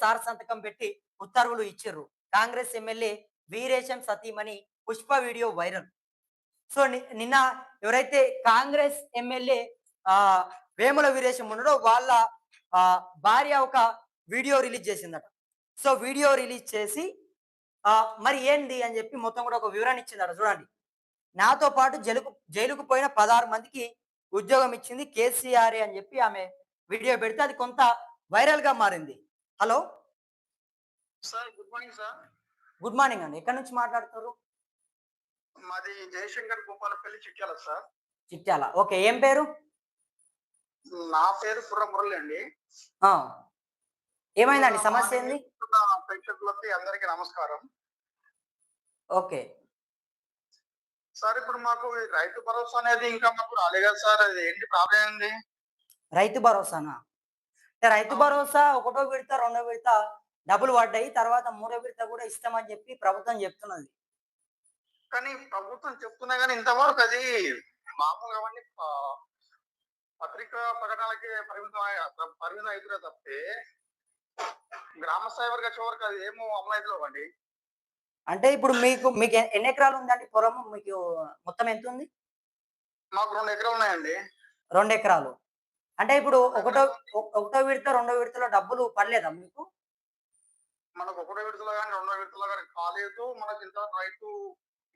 Sir సంతకం పెట్టి ఉత్తర్వులు ఇచ్చిర్రు. కాంగ్రెస్ ఎమ్మెల్యే వీరేశం సతీమణి పుష్ప వీడియో వైరల్. సో, నిన్న ఎవరైతే కాంగ్రెస్ ఎమ్మెల్యే ఆహ్, వేముల వీరేశం ఉన్నాడో వాళ్ళ భార్య ఒక వీడియో రిలీజ్ చేసిందట. సో, వీడియో రిలీజ్ చేసి మరి ఏంది అని చెప్పి మొత్తం కూడా ఒక వివరణ ఇచ్చిందట చూడండి. నాతో పాటు జైలుకు పోయిన 16 మందికి ఉద్యోగం ఇచ్చింది కేసీఆరే అని చెప్పి ఆమె వీడియో పెడితే అది కొంత వైరల్‌గా మారింది. Hello! Sir good morning sir. Good morning అండి. ఎక్కడి నుంచి మాట్లాడుతుర్రు? మాది జయశంకర్ భూపాలపల్లి చిట్యాల సార్. చిట్యాల. ఓకే. ఏం పేరు? నా పేరు పుర్ర మురళి అండి. ఆ! ఏమైందండి? సమస్య ఏంది? ప్రేక్షకులకి అందరికీ నమస్కారం. ఓకే. సార్ ఇప్పుడు మాకు ఈ రైతు భరోసా అనేది ఇంకా మాకు రాలేదు కదా సార్. అది ఏంటి ప్రాబ్లమ్ ఏంది? రైతు భరోసానా? అంటే రైతు అవును. భరోసా ఒకటో విడత, రెండో విడత డబ్బులు పడ్డాయి. తర్వాత మూడో విడత కూడా ఇస్తామని చెప్పి ప్రభుత్వం చెప్తున్నది. కానీ ప్రభుత్వం చెప్తున్నా గానీ ఇంతవరకు అది మామూలుగా అవన్నీ పత్రికా ప్రకటనలకే పరిమితం అయితున్నది తప్పితే గ్రామ స్థాయి వరకు వచ్చే వరకు అది ఏమో అమలు అయితలేవండి. అంటే ఇప్పుడు మీకు ఎన్ని ఎకరాలు ఉందండి పొలము? మీకు మొత్తం ఎంతుంది? మాకు 2 ఎకరాలు ఉన్నాయండి. 2 ఎకరాలు. అంటే ఇప్పుడు 2 ఎకరాలు ఉంది. ఒకటో విడత, రెండో విడతలో డబ్బులు పడలేదా మీకు? మనకు ఒకటో విడతలో గాని, రెండో విడతలో గాని కాలేదు. మనకి ఇంతవరకు రైతు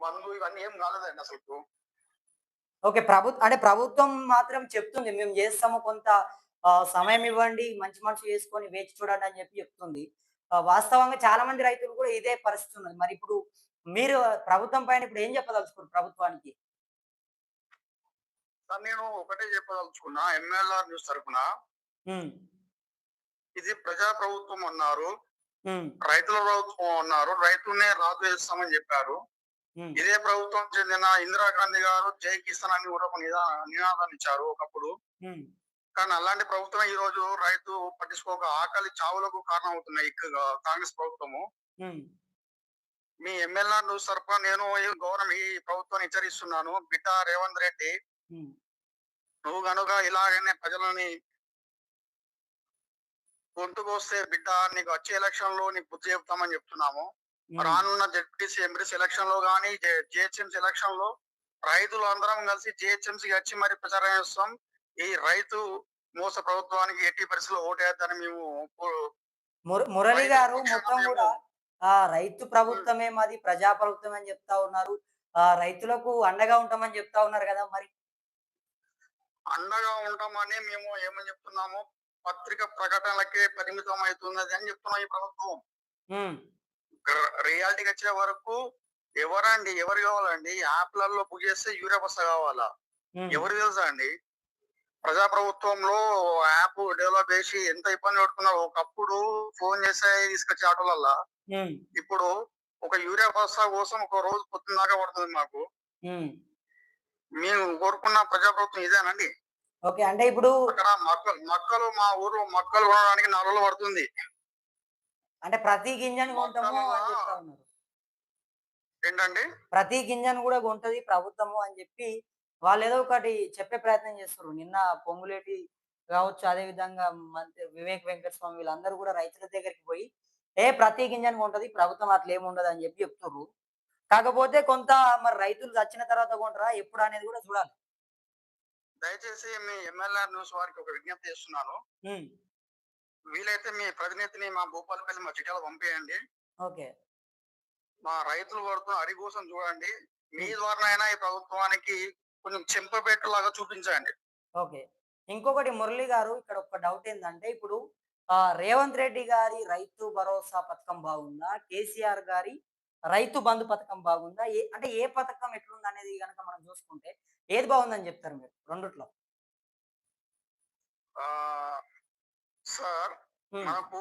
బంధు ఇవన్నీ ఏం కాలేదండి అసలుకు. ఓకే. అంటే ప్రభుత్వం మాత్రం చెప్తుంది. మేము చేస్తాము కొంత సమయం ఇవ్వండి. మంచి మనసు చేసుకొని వేచి చూడండి అని చెప్పి చెప్తుంది. వాస్తవంగా చాలా మంది రైతులు కూడా ఇదే పరిస్థితి ఉన్నది. మరి ఇప్పుడు మీరు ప్రభుత్వం పైన ఇప్పుడు ఏం చెప్పదలుచుకున్నారు ప్రభుత్వానికి? సార్ నేను ఒకటే చెప్పదలుచుకున్నా ఎంఎల్ఆర్ న్యూస్ తరపున. హ్మ్. ఇది ప్రజా ప్రభుత్వం అన్నారు. హ్మ్. రైతుల ప్రభుత్వం అన్నారు. రైతునే రాజు చేస్తామని చెప్పారు. హ్మ్. ఇదే ప్రభుత్వం చెందిన ఇందిరాగాంధీ గారు జై కిసాన్ అని కూడా ఒక నినాదాన్ని ఇచ్చారు ఒకప్పుడు. హ్మ్. కానీ అలాంటి ప్రభుత్వం ఈ రోజు రైతు పట్టించుకోక ఆకలి చావులకు కారణం అవుతున్నాయి కాంగ్రెస్ ప్రభుత్వము. హ్మ్. మీ ఎమ్మెల్యేఆర్ న్యూస్ తరపున నేను ఈ ప్రభుత్వాన్ని హెచ్చరిస్తున్నాను. బిడ్డ రేవంత్ రెడ్డి, హ్మ్. నువ్వు గనుక ఇలాగనే ప్రజలని గొంతుకొస్తే బిడ్డ నీకు వచ్చే ఎలక్షన్ లో నీకు బుద్ధి చెప్తామని చెప్తున్నాము. హ్మ్. రానున్న జెడ్పీటీసీ ఎంపీటీసీ ఎలక్షన్ లో గానీ జిహెచ్ఎంసీ ఎలక్షన్ లో రైతులు అందరం కలిసి జిహెచ్ఎంసీ వచ్చి మరి ప్రచారం చేస్తాం. ఈ రైతు మోస ప్రభుత్వానికి ఎట్టి పరిస్థితుల్లో ఓటేద్దని మేము మురళి రైతుల గారు పక్షాన మొత్తం మేము కూడా రైతు ప్రభుత్వమే మాది ప్రజా ప్రభుత్వం అని చెప్తా ఉన్నారు. రైతులకు అండగా ఉంటామని చెప్తా ఉన్నారు కదా! మరి? అండగా ఉంటామని మేము ఏమని చెప్తున్నాము, పత్రిక ప్రకటనలకే పరిమితం అవుతున్నది అని చెప్తున్నాం ఈ ప్రభుత్వం. హ్మ్. రియాలిటీకి వచ్చే వరకు ఎవరు కావాలండి? యాప్లలో బుక్ చేస్తే యూరియా బస్తా కావాలా? హ్మ్. ఎవరు తెలుసా అండి? ప్రజా ప్రభుత్వంలో యాప్ డెవలప్ చేసి ఎంత ఇబ్బంది పడుతున్నారు. ఒకప్పుడు ఫోన్ చేస్తే తీసుకొచ్చే ఆటోలల్లా హ్మ్. ఇప్పుడు ఒక యూరియా బస్తా కోసం ఒక రోజు పొద్దున్న దాకా పడుతుంది మాకు. హ్మ్. మేము కోరుకున్న ప్రజా ప్రభుత్వం ఇదేనండి. ఓకే. అంటే ఇప్పుడు అక్కడ మక్కలు మా ఊర్లో మక్కలు కొనడానికి 4 రోజులు పడుతుంది. అంటే ప్రతి గింజను కొంటాము మక్కలల్లా అని చెప్తా ఉన్నారు. ఏంటండి? ప్రతి గింజను కూడా కొంటది ప్రభుత్వము అని చెప్పి వాళ్ళేదో ఒకటి చెప్పే ప్రయత్నం చేస్తుర్రు. నిన్న పొంగులేటి కావచ్చు, అదే విధంగా మంత్రి వివేక్ వెంకటస్వామి వీళ్ళందరూ కూడా రైతుల దగ్గరికి పోయి ప్రతి గింజను కొంటది ప్రభుత్వం అట్లేముండదని చెప్పి చెప్తుర్రు. కాకపోతే కొంత మరి రైతులు చచ్చిన తర్వాత కొంటరా ఎప్పుడనేది కూడా చూడాలి. దయచేసి మీ ఎమ్మెల్యేఆర్ న్యూస్ వారికి ఒక విజ్ఞప్తి చేస్తున్నాను. హ్మ్. వీలైతే మీ ప్రతినిధిని మా భూపాలపల్లి మా చిట్యాల పంపేయండి. ఓకే. మా రైతులు పడుతున్న అరిగోసం చూడండి. మీ హ్మ్. ద్వారానైనా ఈ ప్రభుత్వానికి కొంచెం చెంపపెట్టులాగా చూపించండి. ఓకే. ఇంకొకటి మురళి గారు ఇక్కడ ఒక డౌట్ ఏందంటే ఇప్పుడు రేవంత్ రెడ్డి గారి రైతు భరోసా పథకం బాగుందా? కేసీఆర్ గారి రైతు బంధు పథకం బాగుందా? అంటే ఏ పథకం ఎట్లుందనేది గనక మనం చూసుకుంటే ఏది బాగుందని చెప్తారు మీరు రెండిట్లో? ఆహ్, సార్ హ్మ్. మనకు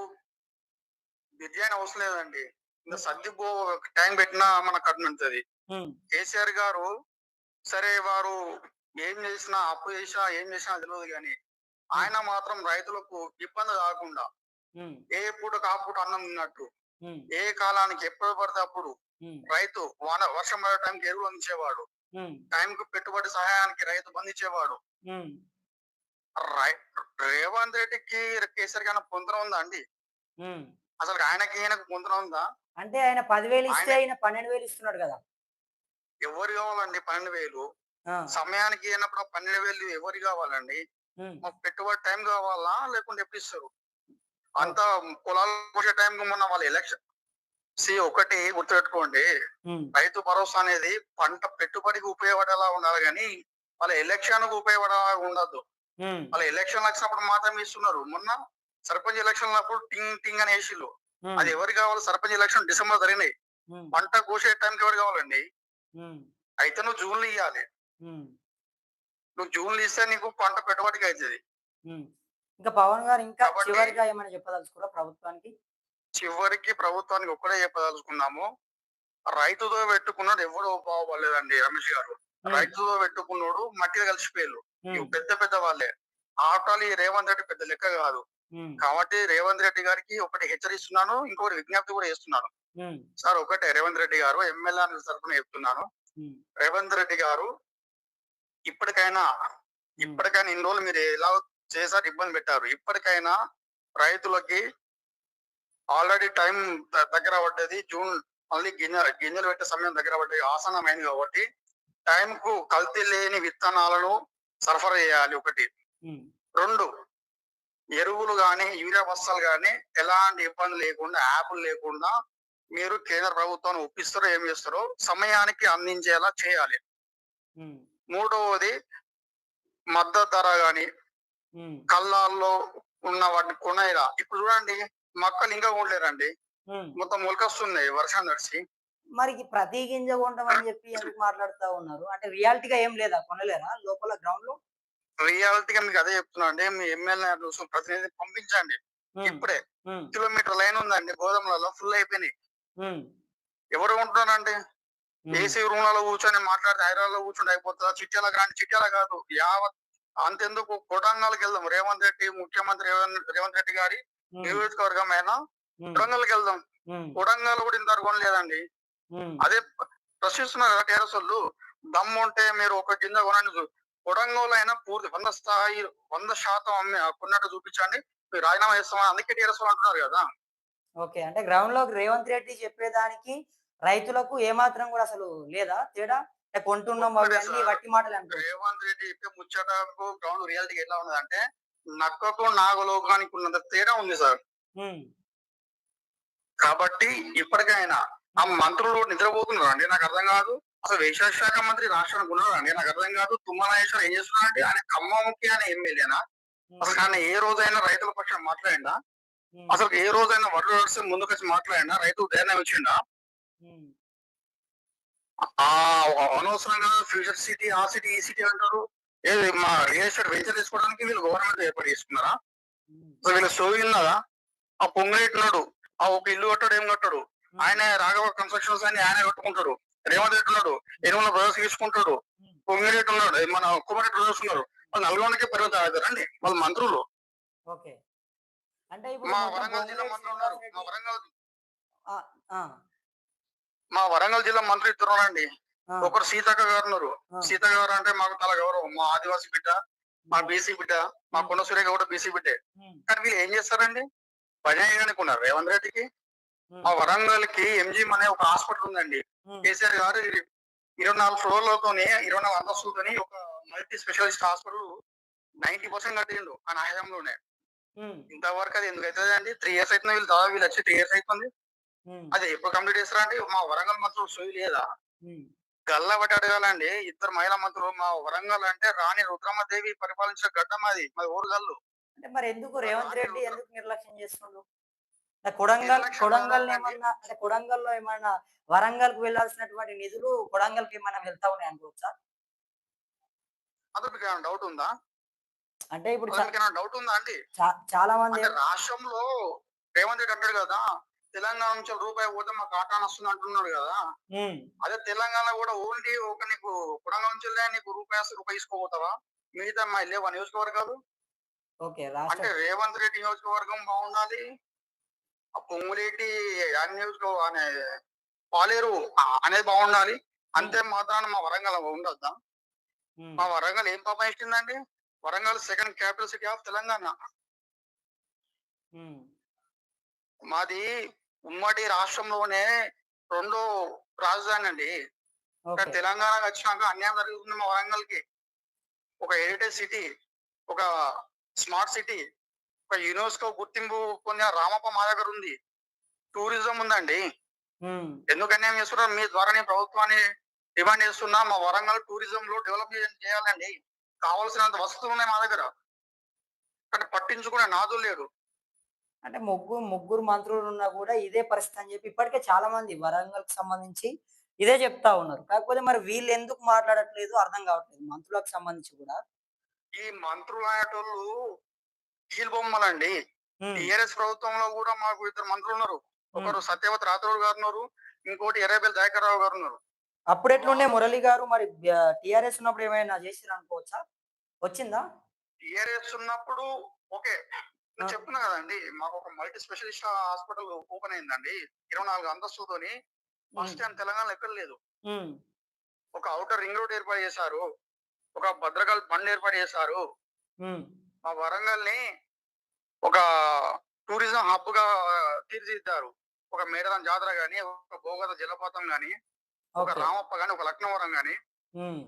విద్య అని అవసరం లేదండి. ఇంక హ్మ్. సర్దిపో టైం పెట్టినా మనకు కడుపునిండుతది. హ్మ్. కేసీఆర్ గారు సరే వారు ఏం చేసినా, అప్పు చేసినా, ఏం చేసినా తెలవదు గానీ, హ్మ్. ఆయన మాత్రం రైతులకు ఇబ్బంది కాకుండా హ్మ్. ఏ పూటకు ఆ పూట అన్నం తిన్నట్టు, హ్మ్. ఏ కాలానికి ఎప్పుడు పడితే అప్పుడు హ్మ్. రైతు వర్షం పడే టైంకి ఎరువులు అందించేవాడు. హ్మ్. టైంకి పెట్టుబడి సహాయానికి రైతు బంధించేవాడు. హ్మ్. రై రేవంత్ రెడ్డికి కేసీఆర్ గాన పొంతన ఉందా అండి? హ్మ్. అసలు ఆయనకి ఈయనకు పొంతన ఉందా? అంటే ఆయన 10,000 ఇస్తే ఆయన ఆయన 12,000 ఇస్తున్నాడు గదా! ఎవరు కావాలండి 12,000? ఆ! సమయానికి ఇయ్యనప్పుడు ఆ 12,000 ఎవరికి కావాలండి? హ్మ్. మాకు పెట్టుబడి టైం కావాలా? లేకుంటే ఎప్పుడిస్తారు? అంతా ఓకే. పొలాలు కోసే టైంకి మొన్న వాళ్ళ ఎలక్షన్ ఒకటి గుర్తుపెట్టుకోండి. హ్మ్. రైతు భరోసా అనేది పంట పెట్టుబడికి ఉపయోగపడేలా ఉండాలి గానీ, వాళ్ళ ఎలక్షన్‌కు ఉపయోగపడేలా ఉండొద్దు. హ్మ్. వాళ్ళ ఎలక్షన్‌లు వచ్చినప్పుడు మాత్రమే ఇస్తున్నారు. మొన్న సర్పంచ్ ఎలక్షన్‌లప్పుడు టింగ్ టింగ్ అని ఏసిల్లు. హ్మ్. అది ఎవరికి కావాలి? సర్పంచ్ ఎలక్షన్ డిసెంబర్ జరిగినాయి. హ్మ్. పంట కోసే టైంకి ఎవరికి కావాలండి? హ్మ్. అయితే నువ్వు జూన్‌లో ఇయ్యాలి. హ్మ్. నువ్వు జూన్‌లో ఇస్తే నీకు పంట పెట్టుబడికి అయితది. హ్మ్. ఇంకా పవన్ గారు ఇంకా కాబట్టి చివరిగా ఏమైనా చెప్పదలుచుకుర్రా ప్రభుత్వానికి? చివరికి ప్రభుత్వానికి ఒక్కటే చెప్పదలుచుకున్నాము. రైతుతో పెట్టుకున్నోడు ఎవడు బాగుపడలేదండి రమేష్ గారు. హ్మ్. రైతుతో పెట్టుకున్నోడు మట్టిలో కలిసిపోయిల్లు. హ్మ్. ఇవి పెద్ద పెద్ద వాళ్ళే. ఆఫ్టర్ ఈ రేవంత్ రెడ్డి పెద్ద లెక్క కాదు. హ్మ్. కాబట్టి రేవంత్ రెడ్డి గారికి ఒకటి హెచ్చరిస్తున్నాను. ఇంకొకటి విజ్ఞప్తి కూడా చేస్తున్నాను. హ్మ్. సార్ ఒకటే రేవంత్ రెడ్డి గారు ఎమ్మెల్యే తరఫున చెప్తున్నాను. హ్మ్. రేవంత్ రెడ్డి గారు ఇప్పటికైనా, హ్మ్. ఇప్పటికైనా ఇన్ని రోజులు మీరు ఎలా చేశారు ఇబ్బంది పెట్టారు. ఇప్పటికైనా రైతులకి ఆల్రెడీ టైం దగ్గర పడ్డది. జూన్ మళ్ళీ గింజలు పెట్టే సమయం దగ్గర పడ్డది. ఆసన్నమైంది కాబట్టి టైంకు కల్తీ లేని విత్తనాలను సరఫరా చేయాలి ఒకటి. హ్మ్. 2 ఎరువులు గాని, యూరియా బస్తాలు గాని ఎలాంటి ఇబ్బంది లేకుండా, యాపులు లేకుండా మీరు కేంద్ర ప్రభుత్వాన్ని ఒప్పిస్తారో ఏం చేస్తారో సమయానికి అందించేలా చేయాలి. హ్మ్. మూడవది మద్దతు ధర గాని, హ్మ్. కల్లాల్లో ఉన్న వాటిని కొనేలా ఇప్పుడు చూడండి మక్కలు ఇంకా కొనలేరండి. హ్మ్. మొత్తం మొలకొస్తున్నాయి వర్షం తడిసి. మరి ఈ ప్రతి గింజ కొంటామని జెప్పి ఎందుకు మాట్లాడుతా ఉన్నారు? అంటే రియాలిటీగా ఏం లేదా? కొనలేరా లోపల గ్రౌండ్‌లో? రియాలిటీగా మీకు అదే చెప్తున్నా అండి. మీ ఎమ్మెల్యే ప్రతినిధి పంపించండి. హ్మ్. ఇప్పుడే. హ్మ్. కిలోమీటర్ లైన్ ఉందండి. గోదాములలో ఫుల్ అయిపోయినాయి. హ్మ్. ఎవరు కొంటున్నారండి? హ్మ్. ఏసీ రూమ్‌లలో కూర్చొని మాట్లాడితే హైదరాబాద్‌లో కూర్చుంటే అయిపోతదా? చిట్యాలకు రండి. చిట్యాల కాదు. యావత్ అంతెందుకు కొడంగల్‌కెళ్దాం. రేవంత్ రెడ్డి ముఖ్యమంత్రి రేవంత్ రెడ్డి గారి హ్మ్. నియోజకవర్గమైన హ్మ్. కొడంగల్‌కెళ్దాం. హ్మ్. కొడంగల్ కూడా ఇంతవరకు కొనలేదండి. హ్మ్. అదే ప్రశ్నిస్తున్నారు కదా టీఆర్ఎసోళ్ళు. దమ్ముంటే మీరు ఒక గింజ కొనండి. కొడంగల్‌లో అయినా పూర్తి 100% కొన్నట్టు చూపించండి. మీరు రాజీనామా చేస్తామని అందుకే టీఆర్ఎస్ వాళ్ళు అంటున్నారు కదా! ఓకే. అంటే గ్రౌండ్‌లో రేవంత్ రెడ్డి చెప్పేదానికి, రైతులకు ఏమాత్రం గూడా అసలు లేదా తేడా? అంటే కొంటున్నాం ఒక్కటే అవన్నీ సార్. వట్టి మాటలే అనుకోవచ్చా? రేవంత్ రెడ్డి చెప్పే ముచ్చటకు గ్రౌండ్ రియాలిటీకి ఎట్లా ఉన్నదంటే, నక్కకు నాగలోకానికి ఉన్నంత తేడా ఉంది సార్. హ్మ్. కాబట్టి ఇప్పటికైనా ఆ హ్మ్. మంత్రులు కూడా నిద్రపోతున్నారండి నాకర్థం కాదు. అసలు వ్యవసాయ శాఖ మంత్రి రాష్ట్రానికి ఉన్నాడండి నాకర్థం కాదు. తుమ్మల నాగేశ్వరరావు ఏం చేస్తున్నాడంటే ఆయన ఖమ్మంకి ఆయన ఎమ్మెల్యేనా? హ్మ్. అసలు ఆయన ఏ రోజైనా రైతుల పక్షాన మాట్లాడిండా? హ్మ్. అసలు ఏ రోజైనా వడ్లు తడిస్తే ముందుకొచ్చి మాట్లాడిండా? రైతుకు ధైర్యం ఇచ్చిండా? హ్మ్. ఆ! అనవసరంగా ఫ్యూచర్ సిటీ, ఆ సిటీ, ఈ సిటీ అంటారు. ఏది మా రియల్ ఎస్టేట్ వెంచర్ తీసుకోవడానికి వీళ్ళు గవర్నమెంట్ ఏర్పాటు చేసుకున్నారా? హ్మ్. అసలు వీళ్ళ సోయి ఉన్నదా? ఆ పొంగులేటున్నాడు. ఆ ఒక ఇల్లు కట్టాడు, ఏం కట్టాడు. హ్మ్. ఆయనే రాఘవ కన్స్ట్రక్షన్స్ అని ఆయనే కట్టుకుంటాడు. రేవంత్ రెడ్డి ఉన్నాడు. ఎరువుల బ్రదర్స్ తీసుకుంటాడు. హ్మ్. పొంగిరెడ్డి ఉన్నాడు. మన కుమారెడ్డి బ్రదర్స్ ఉన్నారు. వాళ్ళు నల్గొండకే పరిమితం అవుతారండి. వాళ్ళు మంత్రులు. ఓకే. అంటే ఇప్పుడు మా మొత్తం వరంగల్ జిల్లా పొంగులేటి మంత్రులు ఉన్నారు. శ్రీనివాస్ రెడ్డి ఆ! ఆ! మా వరంగల్ జిల్లా మంత్రి ఇద్దరున్నారండి. ఆ! ఒకరు సీతక్క గారున్నారు. ఆ! సీతక్క గారు అంటే మాకు చాలా గౌరవం. మా ఆదివాసీ బిడ్డ, మా హ్మ్. బీసీ బిడ్డ, మా హ్మ్. కొండ సురేఖ కూడా బీసీ బిడ్డే. హ్మ్. కానీ వీళ్ళు ఏం చేస్తారండి? భజన చేయడానికి ఉన్నారు రేవంత్ రెడ్డికి. మా హ్మ్. వరంగల్‌కి ఎంజీఎం అనే ఒక హాస్పిటల్ ఉందండి. హ్మ్. కేసీఆర్ గారు 24 ఫ్లోర్‌లతోని 24 అంతస్తులతోని ఒక మల్టీ స్పెషాలిస్ట్ హాస్పిటల్ 90% కట్టిండు ఆయన హయాంలోనే. హ్మ్. ఇంతవరకు అది ఎందుకైతదండి? 3 ఇయర్స్ అయితుంది వీళ్ళు దాదాపు వీళ్ళొచ్చి 3 ఇయర్స్ అయితుంది. హ్మ్. అది ఎప్పుడు కంప్లీట్ చేస్తారండి? మా వరంగల్ మంత్రులు సోయి లేదా? హ్మ్. గల్లాబట్టి అడగాలండి. ఇద్దరు మహిళా మంత్రులు మా వరంగల్ అంటే రాణి రుద్రమదేవి పరిపాలించిన గడ్డ మాది. మాది ఓరుగల్లు. అంటే మరెందుకు ఆ రేవంత్ రాణి రెడ్డి రుద్ర ఎందుకు నిర్లక్ష్యం చేస్తుండు? కొడంగల్ నిర్లక్ష్యం కాదండి. కొడంగల్‌నేమన్నా అంటే కొడంగల్‌లో ఏమన్నా వరంగల్‌కి వెళ్ళాల్సినటువంటి నిధులు కొడంగల్‌కేమన్నా వెళ్తా ఉన్నాయనుకోవచ్చా? అసలు మీకేమైనా డౌట్ ఉందా? అంటే ఇప్పుడు అసలు మీకేమైనా డౌట్ ఉందా అండి? చాలా అంటే మందేమో రాష్ట్రంలో రేవంత్ రెడ్డి అంటాడు కదా! తెలంగాణ నుంచి రూపాయి పోతే మాకు కాటాన వస్తుంది అంటున్నాడు కదా! హ్మ్. అదే తెలంగాణ కూడా ఓన్లీ ఒక నీకు కొడంగల్ నుంచెల్లే నీకు రూపాయి తీసుకోపోతావా? మిగతా మాయి లేవా నియోజకవర్గాలు? ఓకే. అంటే రేవంత్ రెడ్డి నియోజకవర్గం బాగుండాలి. ఆ పొంగులేటి అనే పాలేరు అనేది బాగుండాలి. హ్మ్. అంతే మాత్రాన మా వరంగల్ ఉండొద్దా? హ్మ్. మా వరంగల్ ఏం పాపం చేసిందండి? Warangal second capital city of Telangana. హ్మ్. మాది ఉమ్మడి రాష్ట్రంలోనే రెండో రాజధాని అండి. ఓకే. కానీ తెలంగాణకి వచ్చినాక అన్యాయం జరుగుతుంది మా వరంగల్‌కి. ఒక హెరిటేజ్ సిటీ, ఒక స్మార్ట్ సిటీ, ఒక యునెస్కో గుర్తింపు పొందిన రామప్ప మా దగ్గర ఉంది. టూరిజం ఉందండి. హ్మ్. ఎందుకు అన్యాయం చేస్తున్నారు? మీ ద్వారా నేను ప్రభుత్వాన్ని డిమాండ్ చేస్తున్నా. మా వరంగల్ టూరిజంలో డెవలప్‌మెంట్ చేయాలండి. కావాల్సినంత వసతులున్నాయి మా దగ్గర. కానీ పట్టించుకునే నాథుడు లేడు. అంటే ముగ్గురు మంత్రులున్నా గూడా ఇదే పరిస్థితి అని జెప్పి ఇప్పటికే చాలా మంది వరంగల్‌కి సంబంధించి ఇదే జెప్తా ఉన్నారు. కాకపోతే మరి వీళ్ళెందుకు మాట్లాడట్లేదు అర్థం గావట్లేదు. మంత్రులకు సంబంధించి గూడా. ఈ మంత్రులనేటోళ్ళు కీలుబొమ్మలండి. హ్మ్. టీఆర్ఎస్ ప్రభుత్వంలో గూడా మాకు ఇద్దరు మంత్రులున్నారు. హ్మ్. ఒకరు సత్యవతి రాథోడ్ గారున్నారు. ఇంకోటి ఎర్రబెల్లి దయాకర్ రావు గారున్నారు. అప్పుడెట్లుండే వాళ్ళు మురళి గారు మరి టీఆర్ఎస్ ఉన్నప్పుడు ఏమైనా జేసిర్రనుకోవచ్చా? వచ్చిందా? టీఆర్ఎస్ ఉన్నప్పుడు ఓకే. ఆ! నేను చెప్తున్నా గదండీ! మాకొక మల్టీ స్పెషలిస్ట్ హాస్పిటల్ ఓపెన్ అయిందండి. 24 అంతస్తులతోని. హ్మ్. ఫస్ట్ టైమ్ తెలంగాణలో ఎక్కడ లేదు. హ్మ్. ఒక ఔటర్ రింగ్ రోడ్ ఏర్పాటు చేశారు. ఒక భద్రకాళి బండ్ ఏర్పాటు చేశారు. హ్మ్. మా వరంగల్‌ని ఒక టూరిజం హబ్‌గా తీర్చిదిద్దారు. ఒక మేడారం జాతర గాని, ఒక భోగత జలపాతం గాని, ఒక ఓకే. రామప్ప గాని, ఒక లక్నవరం గాని, హ్మ్.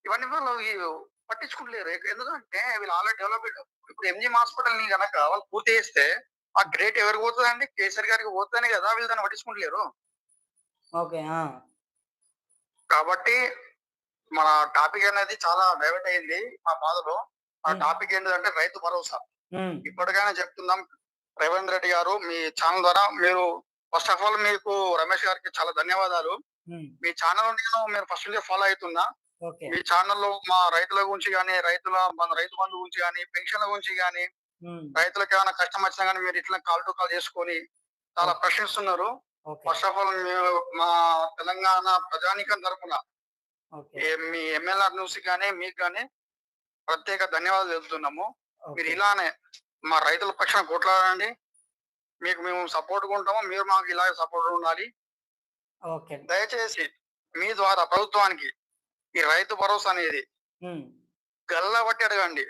ఇవన్నీ వాళ్ళు పట్టించుకుంటలేరు. ఎందుకంటే వీళ్ళు ఆల్రెడీ డెవలప్‌డ్. ఇప్పుడు ఎంజీఎం హాస్పిటల్‌ని గనక వాళ్ళు పూర్తి చేస్తే, ఆ క్రెడిట్ ఎవరికి పోతదండి? కేసీఆర్ గారికి పోతదనే గదా! వీళ్ళు దాన్ని పట్టించుకుంటలేరు. ఓకే. ఆ! కాబట్టి మన టాపిక్ అనేది చాలా డైవర్ట్ అయింది మా బాధలో. ఆ హ్మ్. టాపిక్ ఏంటిదంటే రైతు భరోసా. హ్మ్. ఇప్పటికైనా చెప్తున్నాం. రేవంత్ రెడ్డి గారు మీ ఛానల్ ద్వారా మీరు ఫస్ట్ ఆఫ్ ఆల్ మీకు రమేష్ గారికి చాలా ధన్యవాదాలు. హ్మ్. మీ ఛానల్ నేను ఫస్ట్ నుంచే ఫాలో అయితున్నా. ఓకే. మీ ఛానల్‌లో మా రైతుల గురించి గాని, మన రైతు బంధు గురించి గాని, పెన్షన్‌ల గురించి గాని, హ్మ్. రైతులకేమైనా కష్టం వచ్చినా గాని మీరు ఇట్లా కాల్ టు కాల్ చేసుకొని చాలా ఓకే. ప్రశ్నిస్తున్నారు. ఓకే. ఫస్ట్ ఆఫ్ ఆల్ మేము మా తెలంగాణ ప్రజానీకం తరపున ఓకే. మీ ఎంఎల్ఆర్ న్యూస్‌కి గాని, మీకు గాని ప్రత్యేక ధన్యవాదాలు తెలుపుతున్నాము. మీరు ఓకే. ఇలానే మా రైతుల పక్షాన కొట్లాడండి. మీకు మేము సపోర్ట్‌గా ఉంటాము. మీరు మాకు ఇలాగే సపోర్ట్‌గా ఉండాలి. ఓకే. దయచేసి మీ ద్వారా ప్రభుత్వానికి ఈ రైతు భరోసా అనేది హ్మ్. గల్లబట్టి అడగండి.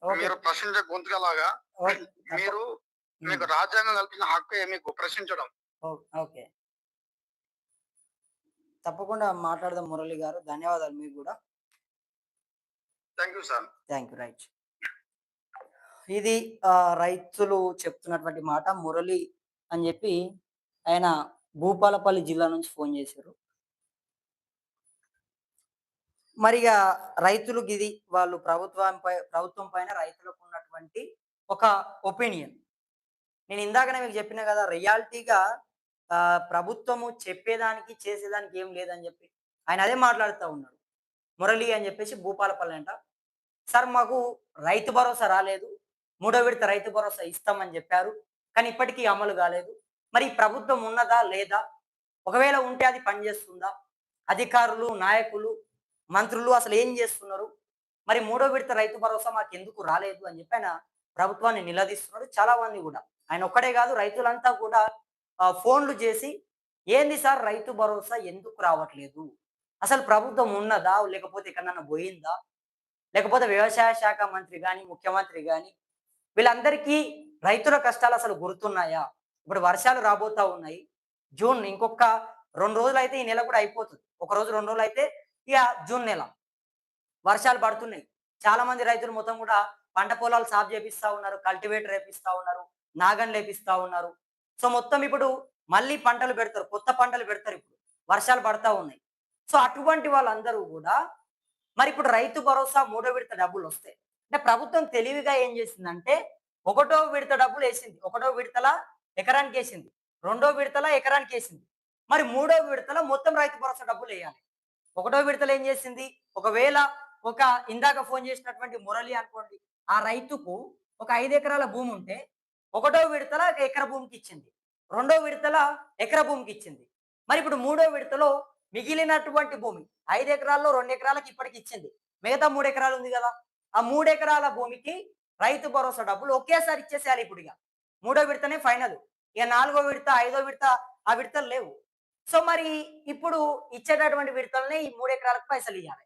ఓకే. మీరు ప్రశ్నించే గొంతుకలాగా ఓకే. మీరు హ్మ్. మీకు రాజ్యాంగం కల్పించిన హక్కే మీకు ప్రశ్నించడం. ఓకే. తప్పకుండా మాట్లాడదాం మురళి గారు. ధన్యవాదాలు మీకు గూడా. Thank you sir. Thank you. Right. ఇది రైతులు చెప్తున్నటువంటి మాట మురళి అని జెప్పి ఆయన భూపాలపల్లి జిల్లా నుంచి ఫోను జేశారు. మరిగా రైతులు గిది వాళ్ళు ప్రభుత్వం పైన రైతులకున్నటువంటి ఒక ఒపీనియన్. నేను ఇందాకనే మీకు చెప్పినా గదా! రియాలిటీగా ప్రభుత్వము చెప్పేదానికి, చేసేదానికి ఏం లేదని జెప్పి. ఆయన అదే మాట్లాడుతా ఉన్నాడు. మురళి అని జెప్పేసి భూపాలపల్లి అంట. సార్ మాకు రైతు భరోసా రాలేదు. మూడో విడత రైతు భరోసా ఇస్తామని జెప్పారు. కానీ ఇప్పటికీ అమలు గాలేదు. మరి ఈ ప్రభుత్వం ఉన్నదా? లేదా? ఒకవేళ ఉంటే అది పనిచేస్తుందా? అధికారులు, నాయకులు, మంత్రులు అసలేం జేస్తున్నారు? మరి మూడో విడత రైతు భరోసా మాకెందుకు రాలేదు అని జెప్పి ఆయన ప్రభుత్వాన్ని నిలదీస్తున్నాడు. చాలా మంది గూడా. ఆయన ఒక్కడే గాదు రైతులంతా కూడా ఫోన్‌లు జేసి, "ఏంది సార్ రైతు భరోసా ఎందుకు రావట్లేదు? అసలు ప్రభుత్వం ఉన్నదా? లేకపోతే ఎక్కడనన్నా బోయిందా? లేకపోతే వ్యవసాయ శాఖ మంత్రి గాని, ముఖ్యమంత్రి గాని వీళ్ళందరికీ రైతుల కష్టాలు అసలు గుర్తున్నాయా? ఇప్పుడు వర్షాలు రాబోతా ఉన్నాయి. జూన్ ఇంకొక 2 రోజులైతే ఈ నెల కూడా అయిపోతది. ఒక రోజు 2 రోజులైతే ఇగ జూన్ నెల. వర్షాలు పడుతున్నాయి. చాలా మంది రైతులు మొత్తం కూడా పంట పొలాలు సాగు చేపిస్తా ఉన్నారు. కల్టివేటర్ ఏపిస్తా ఉన్నారు. నాగన్లు ఏపిస్తా ఉన్నారు. సో, మొత్తం ఇప్పుడు మళ్ళీ పంటలు పెడతారు. కొత్త పంటలు పెడతారిప్పుడు. వర్షాలు పడతా ఉన్నాయి. సో, అటువంటి వాళ్ళందరూ గూడా మరిప్పుడు రైతు భరోసా మూడో విడత డబ్బులొస్తాయి. అంటే ప్రభుత్వం తెలివిగా ఏం చేసిందంటే, ఒకటో విడత డబ్బులేసింది. ఒకటో విడతల ఎకరానికేసింది. రెండో విడతల ఎకరానికేసింది. మరి మూడో విడతల మొత్తం రైతు భరోసా డబ్బులెయ్యాలి. ఒకటో విడతలో ఏం చేసింది? ఒకవేళ ఒక ఇందాక ఫోను చేసినటువంటి మురళి అనుకోండి. ఆ రైతుకు ఒక 5 ఎకరాల భూముంటే, ఒకటో విడతల ఎకర భూమికిచ్చింది. రెండో విడతల ఎకర భూమికిచ్చింది. మరిప్పుడు మూడో విడతలో మిగిలినటువంటి భూమి 5 ఎకరాల్లో 2 ఎకరాలకి ఇప్పటికిచ్చింది. మిగతా 3 ఎకరాలు ఉంది గదా! ఆ 3 ఎకరాల భూమికి రైతు భరోసా డబ్బులు ఒకేసారి ఇచ్చేసేయాలి ఇప్పుడిగ. మూడో విడతనే ఫైనల్. ఇక నాలుగో విడత, ఐదో విడత ఆ విడతలు లేవు. సో, మరి ఇప్పుడు ఇచ్చేటటువంటి విడతల్ని ఈ 3 ఎకరాలకు పైసలియ్యాలి.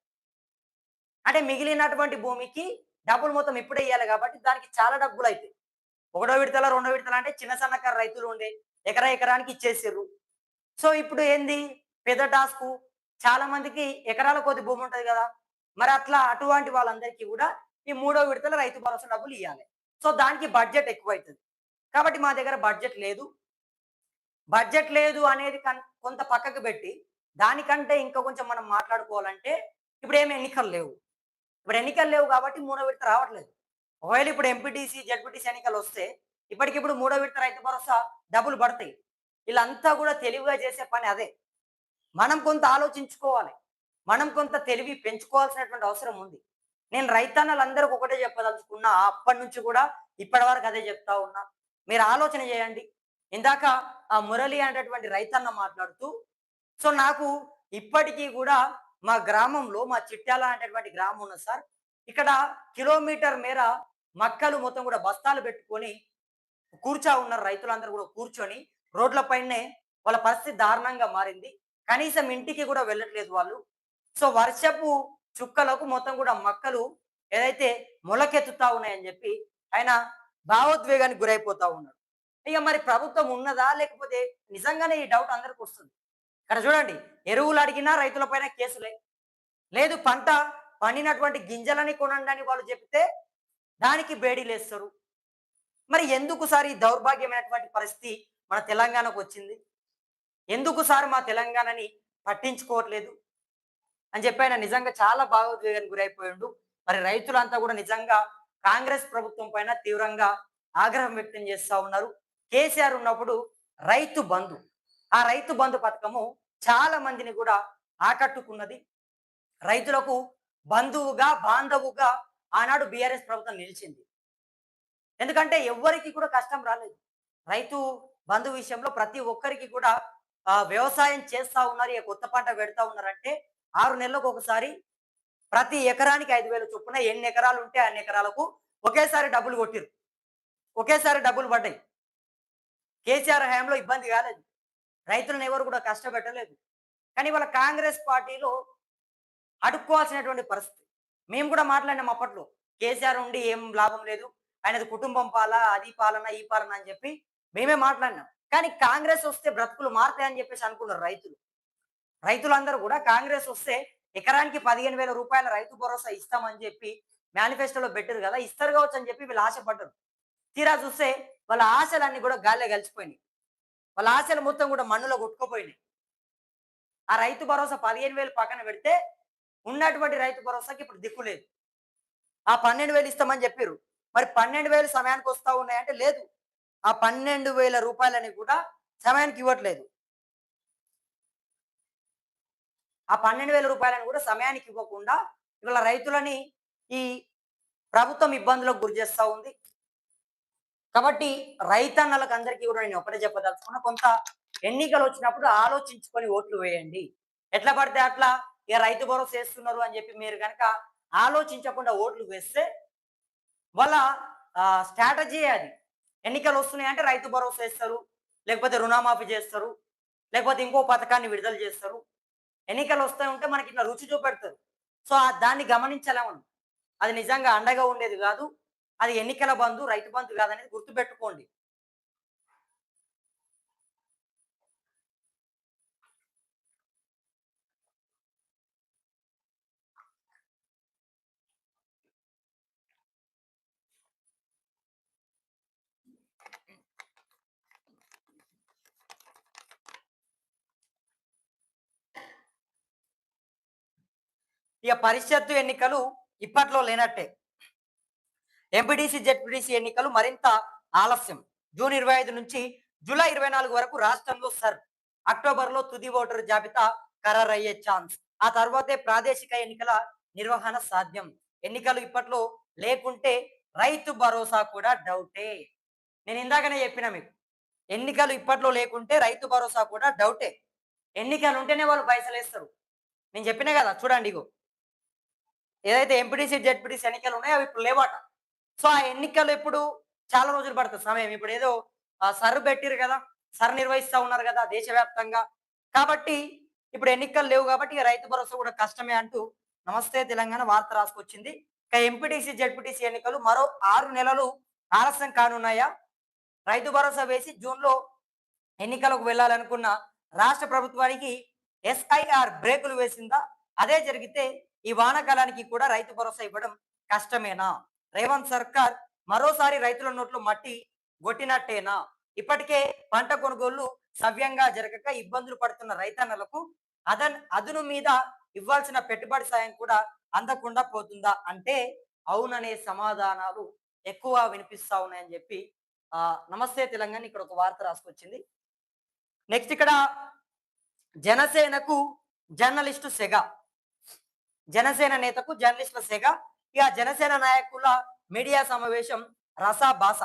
అంటే మిగిలినటువంటి భూమికి డబ్బులు మొత్తం ఇప్పుడే ఇయ్యాలి గాబట్టి దానికి చాలా డబ్బులయితాయి. ఒకటో విడతల, రెండో విడతల అంటే చిన్న సన్నకారు రైతులు ఉండే ఎకరానికి ఇచ్చేసిర్రు. సో ఇప్పుడు ఏంది పెద్ద టాస్కు. చాలా మందికి ఎకరాల కొద్ది భూమి ఉంటది కదా! మరి అట్లా అటువంటి వాళ్ళందరికీ కూడా ఈ మూడో విడతల రైతు భరోసా డబ్బులు ఇయ్యాలి. సో దానికి బడ్జెట్ ఎక్కువైతది. కాబట్టి మా దగ్గర బడ్జెట్ లేదు. బడ్జెట్ లేదు అనేది కొంత పక్కకు పెట్టి, దానికంటే ఇంకా కొంచెం మనం మాట్లాడుకోవాలంటే ఇప్పుడేమి ఎన్నికలు లేవు. ఇప్పుడు ఎన్నికలు లేవు కాబట్టి మూడో విడత రావట్లేదు. ఒకవేళ ఇప్పుడు ఎంపీటీసీ, జడ్పీటీసీ ఎన్నికలొస్తే ఇప్పటికిప్పుడు మూడో విడత రైతు భరోసా డబ్బులు పడతాయి. ఈళ్ళంతా కూడా తెలివిగా చేసే పని అదే. మనం కొంత ఆలోచించుకోవాలి. మనం కొంత తెలివి పెంచుకోవాల్సినటువంటి అవసరం ఉంది. నేను రైతన్నలందరికి ఒకటే చెప్పదలుచుకున్నా. అప్పటినుంచి కూడా ఇప్పటి వరకు అదే చెప్తా ఉన్నా. మీరు ఆలోచన చేయండి. ఇందాక ఆ మురళి అనేటటువంటి రైతన్న మాట్లాడుతూ, సో నాకు ఇప్పటికీ కూడా మా గ్రామంలో మా చిట్యాల అనేటటువంటి గ్రామం ఉన్నది సార్. ఇక్కడ కిలోమీటర్ మేర మక్కలు మొత్తం కూడా బస్తాలు పెట్టుకొని కూర్చా ఉన్నారు రైతులందరూ కూడా కూర్చొని రోడ్ల పైనే వాళ్ళ పరిస్థితి దారుణంగా మారింది. కనీసం ఇంటికి కూడా వెళ్ళట్లేదు వాళ్ళు. సో వర్షపు చుక్కలకు మొత్తం కూడా మక్కలు ఏదైతే మొలకెత్తుతా ఉన్నాయని చెప్పి ఆయన భావోద్వేగానికి గురైపోతా ఉన్నాడు. ఇక మరి ప్రభుత్వం ఉన్నదా? లేకపోతే నిజంగానే ఈ డౌట్ అందరికి వస్తుంది. ఇక్కడ చూడండి, ఎరువులు అడిగినా రైతుల పైన కేసులే. లేదు పంట పండినటువంటి గింజలని కొనండి అని వాళ్ళు చెప్తే దానికి బేడీలేస్తారు. మరి ఎందుకు సార్ ఈ దౌర్భాగ్యమైనటువంటి పరిస్థితి మన తెలంగాణకు వచ్చింది? ఎందుకు సార్ మా తెలంగాణని పట్టించుకోవట్లేదు అని చెప్పి ఆయన నిజంగా చాలా భావోద్వేగానికి గురైపోయిండు. మరి రైతులంతా కూడా నిజంగా కాంగ్రెస్ ప్రభుత్వం పైన తీవ్రంగా ఆగ్రహం వ్యక్తం చేస్తా ఉన్నారు. కేసీఆర్ ఉన్నప్పుడు రైతు బంధు, ఆ రైతు బంధు పథకము చాలా మందిని కూడా ఆకట్టుకున్నది. రైతులకు బంధువుగా, బాంధవుగా ఆనాడు బీఆర్ఎస్ ప్రభుత్వం నిలిచింది. ఎందుకంటే ఎవ్వరికి కూడా కష్టం రాలేదు. రైతు బంధు విషయంలో ప్రతి ఒక్కరికి కూడా వ్యవసాయం చేస్తా ఉన్నారు. ఇక కొత్త పంట పెడతా ఉన్నారంటే 6 నెలలకు ఒకసారి ప్రతి ఎకరానికి 5,000 చొప్పున ఎన్ని ఎకరాలు ఉంటే అన్ని ఎకరాలకు ఒకేసారి డబ్బులు కొట్టిరు. ఒకేసారి డబ్బులు పడ్డాయి. కేసీఆర్ హయాంలో ఇబ్బంది కాలేదు. రైతులను ఎవరు కూడా కష్టపెట్టలేదు. కానీ వాళ్ళ కాంగ్రెస్ పార్టీలో అడుక్కోవాల్సినటువంటి పరిస్థితి. మేము కూడా మాట్లాడినాం అప్పట్లో. కేసీఆర్ ఉండి ఏం లాభం లేదు. ఆయనది కుటుంబం అది పాలన, ఈ పాలన అని చెప్పి మేమే మాట్లాడినాం. కానీ కాంగ్రెస్ వస్తే బ్రతుకులు మారతాయని చెప్పేసి అనుకున్నారు రైతులు. రైతులందరూ కూడా కాంగ్రెస్ వస్తే ఎకరానికి 15,000 రూపాయల రైతు భరోసా ఇస్తామని చెప్పి మేనిఫెస్టోలో పెట్టారు కదా, ఇస్తారు కావచ్చు అని చెప్పి వీళ్ళు ఆశపడ్డారు. తీరా చూస్తే వాళ్ళ ఆశలన్నీ కూడా గాల్లో కలిసిపోయినాయి. వాళ్ళ ఆశలు మొత్తం కూడా మన్నులో కొట్టుకుపోయినాయి. ఆ రైతు భరోసా 15,000 పక్కన పెడితే ఉన్నటువంటి రైతు భరోసాకి ఇప్పుడు దిక్కు లేదు. ఆ 12,000 ఇస్తామని చెప్పారు. మరి 12,000 సమయానికి వస్తా ఉన్నాయంటే లేదు. ఆ 12,000 రూపాయలని కూడా సమయానికి ఇవ్వట్లేదు. ఆ 12,000 రూపాయలను కూడా సమయానికి ఇవ్వకుండా ఇవాళ రైతులని ఈ ప్రభుత్వం ఇబ్బందులకు గురి చేస్తా ఉంది. కాబట్టి రైతన్నలకు అందరికీ కూడా నేను ఒకటే చెప్పదలుచుకున్నా, కొంత ఎన్నికలు వచ్చినప్పుడు ఆలోచించుకొని ఓట్లు వేయండి. ఎట్లా పడితే అట్లా ఇక రైతు భరోసా చేస్తున్నారు అని చెప్పి మీరు కనుక ఆలోచించకుండా ఓట్లు వేస్తే వాళ్ళ స్ట్రాటజీ అది. ఎన్నికలు వస్తున్నాయంటే రైతు భరోసా ఇస్తారు, లేకపోతే రుణమాఫీ చేస్తారు, లేకపోతే ఇంకో పథకాన్ని విడుదల చేస్తారు. ఎన్నికలు వస్తూ ఉంటే మనకి ఇట్లా రుచి చూపెడతారు. సో దాన్ని గమనించాలి మనం. అది నిజంగా అండగా ఉండేది కాదు. అది ఎన్నికల బంధు, రైతు బంధు కాదనేది గుర్తుపెట్టుకోండి. ఇక పరిషత్తు ఎన్నికలు ఇప్పట్లో లేనట్టే. ఎంపీటీసీ, జెడ్పీటీసీ ఎన్నికలు మరింత ఆలస్యం. జూన్ 25 నుంచి జూలై 24 వరకు రాష్ట్రంలో అక్టోబర్లో తుది ఓటరు జాబితా ఖరారయ్యే ఛాన్స్. ఆ తర్వాతే ప్రాదేశిక ఎన్నికల నిర్వహణ సాధ్యం. ఎన్నికలు ఇప్పట్లో లేకుంటే రైతు భరోసా కూడా డౌటే. నేను ఇందాకనే చెప్పిన మీకు, ఎన్నికలు ఇప్పట్లో లేకుంటే రైతు భరోసా కూడా డౌటే. ఎన్నికలు ఉంటేనే వాళ్ళు పైసలు వేస్తారు. నేను చెప్పినా కదా, చూడండి ఇగో ఏదైతే ఎంపీటీసీ, జెడ్పీటీసీ ఎన్నికలు ఉన్నాయో అవి ఇప్పుడు లేవట. సో ఆ ఎన్నికలు ఎప్పుడు చాలా రోజులు పడుతుంది సమయం. ఇప్పుడు ఏదో పెట్టిరు కదా, నిర్వహిస్తా ఉన్నారు కదా దేశవ్యాప్తంగా. కాబట్టి ఇప్పుడు ఎన్నికలు లేవు కాబట్టి రైతు భరోసా కూడా కష్టమే అంటూ నమస్తే తెలంగాణ వార్త రాసుకొచ్చింది. ఇక ఎంపీటీసీ, జెడ్పీటీసీ ఎన్నికలు మరో 6 నెలలు ఆలస్యం కానున్నాయా? రైతు భరోసా వేసి జూన్ లో ఎన్నికలకు వెళ్ళాలనుకున్న రాష్ట్ర ప్రభుత్వానికి ఎస్ఐఆర్ బ్రేకులు వేసిందా? అదే జరిగితే ఈ వానాకాలానికి కూడా రైతు భరోసా ఇవ్వడం కష్టమేనా? రేవంత్ సర్కార్ మరోసారి రైతుల నోట్లో మట్టి కొట్టినట్టేనా? ఇప్పటికే పంట కొనుగోళ్లు సవ్యంగా జరగక ఇబ్బందులు పడుతున్న రైతన్నలకు అదును మీద ఇవ్వాల్సిన పెట్టుబడి సాయం కూడా అందకుండా పోతుందా అంటే అవుననే సమాధానాలు ఎక్కువ వినిపిస్తా ఉన్నాయని చెప్పి నమస్తే తెలంగాణ ఇక్కడ ఒక వార్త రాసుకొచ్చింది. నెక్స్ట్ ఇక్కడ జనసేనకు జర్నలిస్టు సెగ. జనసేన నేతకు జర్నలిస్టుల సెగ. ఇక జనసేన నాయకుల మీడియా సమావేశం రసాభాస.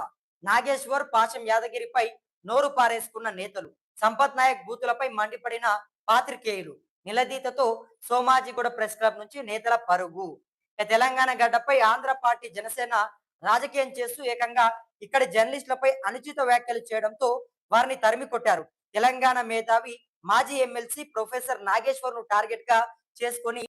నాగేశ్వర్ పాశం యాదగిరిపై నోరు పారేసుకున్న నేతలు, సంపత్ నాయక్ బూతులపై మండిపడిన పాత్రికేయులు, నిలదీతతో సోమాజిగూడ ప్రెస్ క్లబ్ నుంచి నేతల పరుగు. తెలంగాణ గడ్డపై ఆంధ్ర పార్టీ జనసేన రాజకీయం చేస్తూ ఏకంగా ఇక్కడి జర్నలిస్టులపై అనుచిత వ్యాఖ్యలు చేయడంతో వారిని తరిమి కొట్టారు. తెలంగాణ మేధావి మాజీ ఎమ్మెల్సీ ప్రొఫెసర్ నాగేశ్వర్ ను టార్గెట్ గా చేసుకొని